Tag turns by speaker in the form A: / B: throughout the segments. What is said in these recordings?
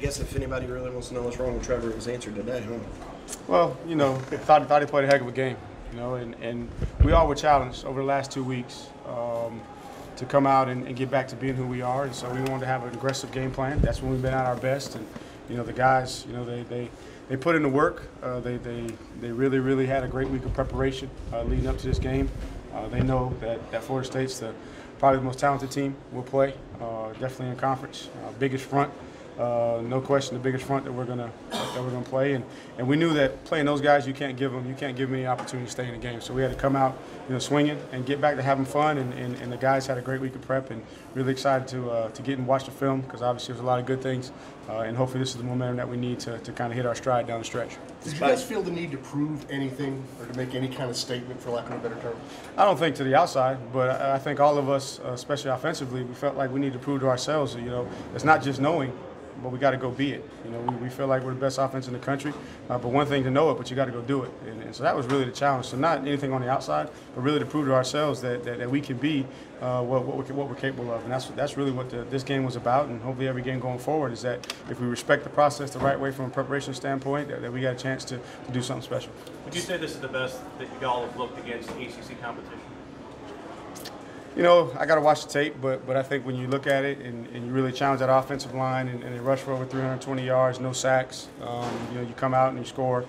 A: guess if anybody really wants to know what's wrong with Trevor, it was answered today, huh?
B: Well, thought he played a heck of a game, and we all were challenged over the last 2 weeks to come out and get back to being who we are, and so we wanted to have an aggressive game plan. That's when we've been at our best, and the guys, they put in the work. They really had a great week of preparation leading up to this game. They know that Florida State's probably the most talented team we'll play, definitely in conference. Biggest front, no question, the biggest front that we're gonna play. And we knew that playing those guys, you can't give them any opportunity to stay in the game. So we had to come out, swinging and get back to having fun. And the guys had a great week of prep, and really excited to get and watch the film, because obviously there's a lot of good things. And hopefully this is the momentum that we need to kind of hit our stride down the stretch.
C: Did you guys feel the need to prove anything or to make any kind of statement, for lack of a better term?
B: I don't think to the outside, but I think all of us, especially offensively, we felt like we need to prove to ourselves that, it's not just knowing, but we got to go be it. We feel like we're the best offense in the country, but one thing to know it, but you got to go do it. And so that was really the challenge. So not anything on the outside, but really to prove to ourselves that we can be what we're capable of. And that's really what this game was about. And hopefully every game going forward is that if we respect the process the right way from a preparation standpoint, that we got a chance to do something special.
D: Would you say this is the best that y'all have looked against ACC competition?
B: I got to watch the tape, but I think when you look at it and you really challenge that offensive line and they rush for over 320 yards, no sacks, you come out and you score,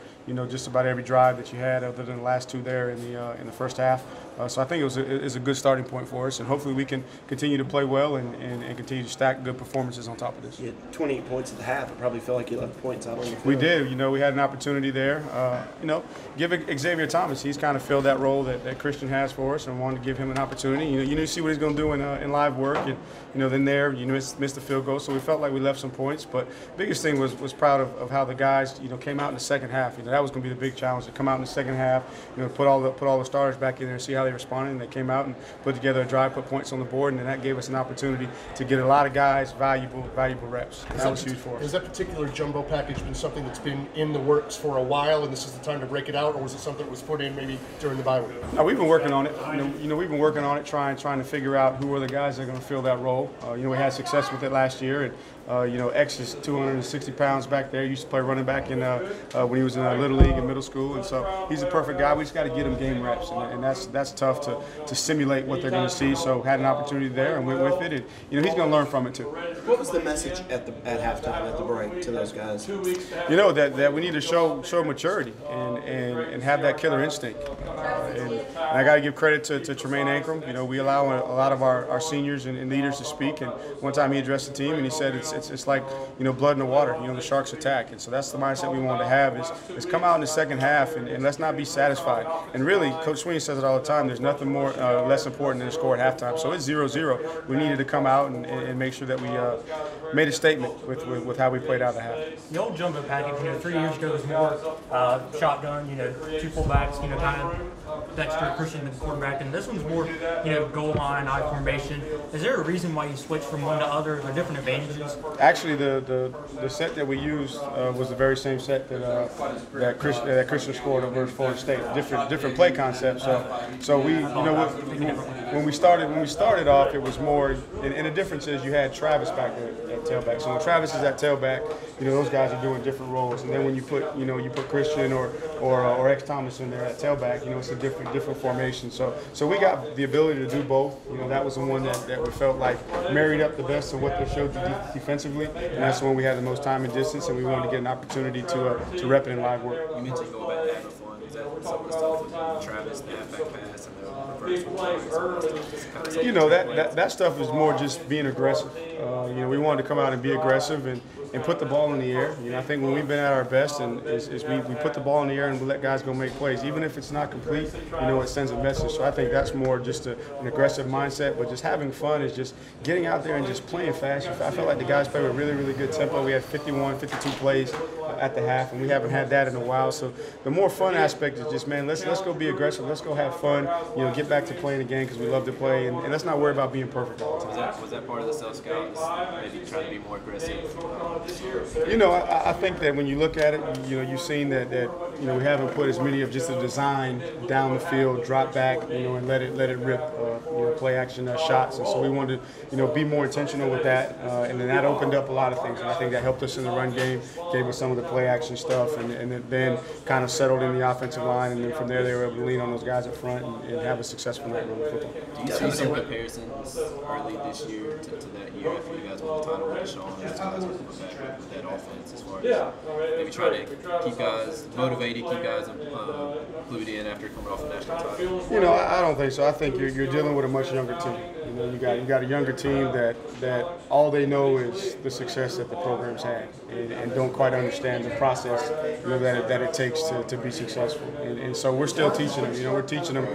B: just about every drive that you had, other than the last two there in the first half. So I think it was a good starting point for us, and hopefully we can continue to play well and continue to stack good performances on top of this.
A: You had 28 points at the half. It probably felt like you left points out on the field.
B: We did. We had an opportunity there. Give Xavier Thomas. He's kind of filled that role that Christian has for us, and wanted to give him an opportunity. You see what he's going to do in live work, and then there missed the field goal, so we felt like we left some points. But biggest thing was proud of how the guys came out in the second half. That was going to be the big challenge, to come out in the second half, put all the starters back in there and see how they responded. And they came out and put together a drive, put points on the board, and then that gave us an opportunity to get a lot of guys valuable reps. That was huge for us.
C: Has that particular jumbo package been something that's been in the works for a while, and this is the time to break it out, or was it something that was put in maybe during the bye week?
B: No, we've been working on it. We've been working on it, trying to figure out who are the guys that are going to fill that role. We had success with it last year, and X is 260 pounds back there. He used to play running back when he was in Little League in middle school, and so he's a perfect guy. We just got to get him game reps, and that's tough to simulate what they're going to see. So had an opportunity there and went with it, and he's going to learn from it too.
A: What was the message at halftime, at the break, to those guys?
B: That we need to show maturity and have that killer instinct. And I got to give credit to Tremaine Ankrum. We allow a lot of our seniors and leaders to speak, and one time he addressed the team and he said it's like blood in the water. The sharks attack, and so that's the mindset we want to have is come out in the second half and let's not be satisfied. And really, Coach Sweeney says it all the time. There's nothing more less important than a score at halftime. So it's 0-0. We needed to come out and make sure that we made a statement with how we played out the half.
E: The old jumbo package, 3 years ago was more shotgun, 2 fullbacks, kind of Dexter, Christian, the quarterback, and this one's more, goal line, I formation. Is there a reason why you switched from one to other? Are there different advantages?
B: Actually, the set that we used was the very same set that Christian scored over Florida State. Different play concepts. So we, when we started off, it was more, and the difference is you had Travis back there at tailback. So when Travis is at tailback, those guys are doing different roles. And then when you put Christian or X Thomas in there at tailback, it's a different formation. So we got the ability to do both. That was the one that we felt like married up the best of what they showed defensively, and that's the one we had the most time and distance, and we wanted to get an opportunity to rep it in live work.
F: You mentioned going back to having fun. Is that some of the stuff with Travis, the halfback pass, and the reverse?
B: That stuff is more just being aggressive. We wanted to come out and be aggressive and put the ball in the air. I think when we've been at our best is we put the ball in the air and we let guys go make plays. Even if it's not complete, it sends a message. So I think that's more just an aggressive mindset, but just having fun is just getting out there and just playing fast. I felt like the guys played with really good tempo. We had 51, 52 plays at the half, and we haven't had that in a while. So the more fun aspect is just, man, let's go be aggressive, let's go have fun, get back to playing the game because we love to play, and let's not worry about being perfect all the time.
F: Was that part of the self-scout, maybe trying to be more aggressive this year?
B: I think that when you look at it, you've seen that we haven't put as many of just a design down the field, drop back, and let it rip, play action shots, and so we wanted to, be more intentional with that, and then that opened up a lot of things, and I think that helped us in the run game, gave us some of the play action stuff, and then kind of settled in the offensive line, and then from there they were able to lean on those guys up front and have a successful night running football.
F: Do you see some comparisons early this year to that year after you guys won the title with Sean and those guys with that offense as far as maybe trying to keep guys motivated, keep guys glued in after coming off a national title?
B: I don't think so. I think you're dealing with a much younger team. You got a younger team that all they know is the success that the program's had, and don't quite understand the process that it takes to be successful. And so we're still teaching them. We're teaching them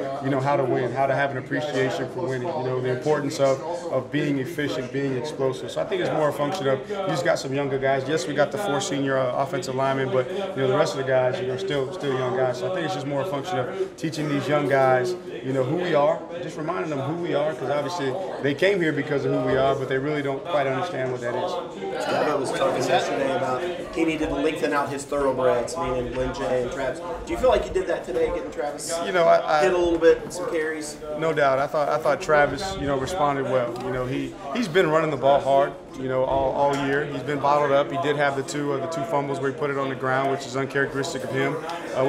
B: how to win, how to have an appreciation for winning. The importance of being efficient, being explosive. So I think it's more a function of you just got some younger guys. Yes, we got the 4 senior offensive linemen, but the rest of the guys still young guys. So I think it's just more a function of teaching these young guys who we are, just reminding them who we are, because obviously they came here because of who we are, but they really don't quite understand what that is.
A: Scott was talking yesterday about he needed to lengthen out his thoroughbreds, meaning Lynn J and Travis. Do you feel like you did that today, getting Travis
B: I
A: hit a little bit, some carries?
B: No doubt. I thought Travis, responded well. He's been running the ball hard, all year. He's been bottled up. He did have the two fumbles where he put it on the ground, which is uncharacteristic of him.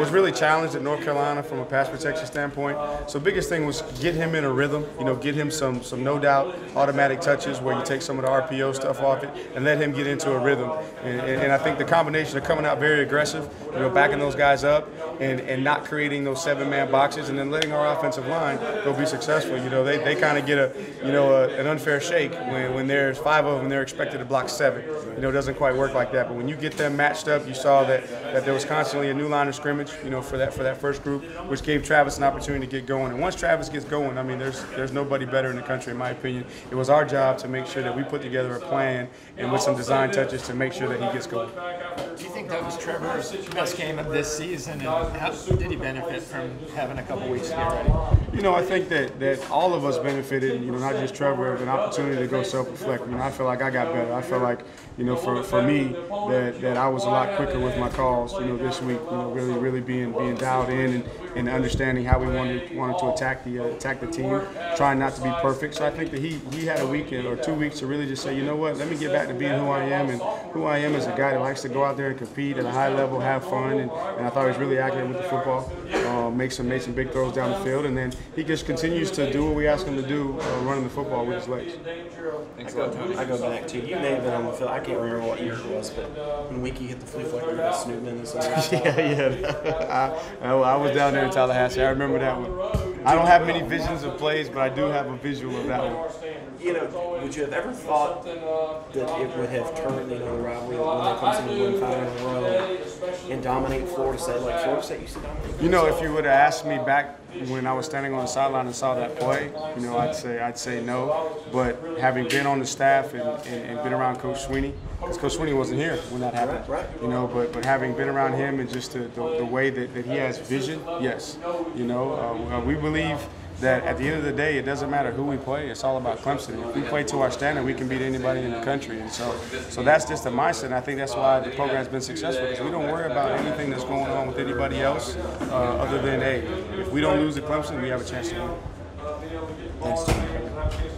B: Was really challenged at North Carolina from a pass protection standpoint. So biggest thing was get him in a rhythm. Get him some no doubt automatic touches where you take some of the RPO stuff off it and let him get into a rhythm. And I think the combination of coming out very aggressive, backing those guys up and not creating those 7-man boxes, and then letting our offensive line go be successful. They kind of get an unfair shake when there's 5 of them and they're expected to block 7. It doesn't quite work like that. But when you get them matched up, you saw that there was constantly a new line of scrimmage, for that first group, which gave Travis an opportunity to get going. And once Travis gets going, there's nobody better in the country, in my opinion. It was our job to make sure that we put together a plan and with some design touches to make sure that he gets going.
G: Do you think that was Trevor's best game of this season, and how did he benefit from having a couple weeks to get ready?
B: I think that all of us benefited, not just Trevor, of an opportunity to go self-reflect. I feel like I got better. I feel like, for me, that I was a lot quicker with my calls, this week, really being dialed in and understanding how we wanted to attack the team, trying not to be perfect. So I think that he had a week or 2 weeks to really just say, let me get back to being who I am, and who I am is a guy that likes to go out there and compete at a high level, have fun, and I thought he was really accurate with the football, make some big throws down the field, and then he just continues to do what we ask him to do, running the football with his legs.
A: I go back to, you may have been on the field, I can't remember what year it was, but when Winky hit the flea flicker with Snoopman and stuff.
B: Yeah. I was down there in Tallahassee. I remember that one. I don't have many visions of plays, but I do have a visual of that one.
A: Would you have ever thought that it would have turned, the rivalry when they come to win 5 in a row and dominate Florida State like Florida State used to dominate?
B: If you would have asked me back when I was standing on the sideline and saw that play, I'd say no. But having been on the staff and been around Coach Sweeney, because Coach Sweeney wasn't here when that happened,
A: right.
B: But having been around him and just the way that he has vision, yes. We believe that at the end of the day, it doesn't matter who we play. It's all about Clemson. If we play to our standard, we can beat anybody in the country. And so that's just the mindset. And I think that's why the program's been successful, because we don't worry about anything that's going on with anybody else other than, hey, if we don't lose to Clemson, we have a chance to win.
A: Thanks, Tom.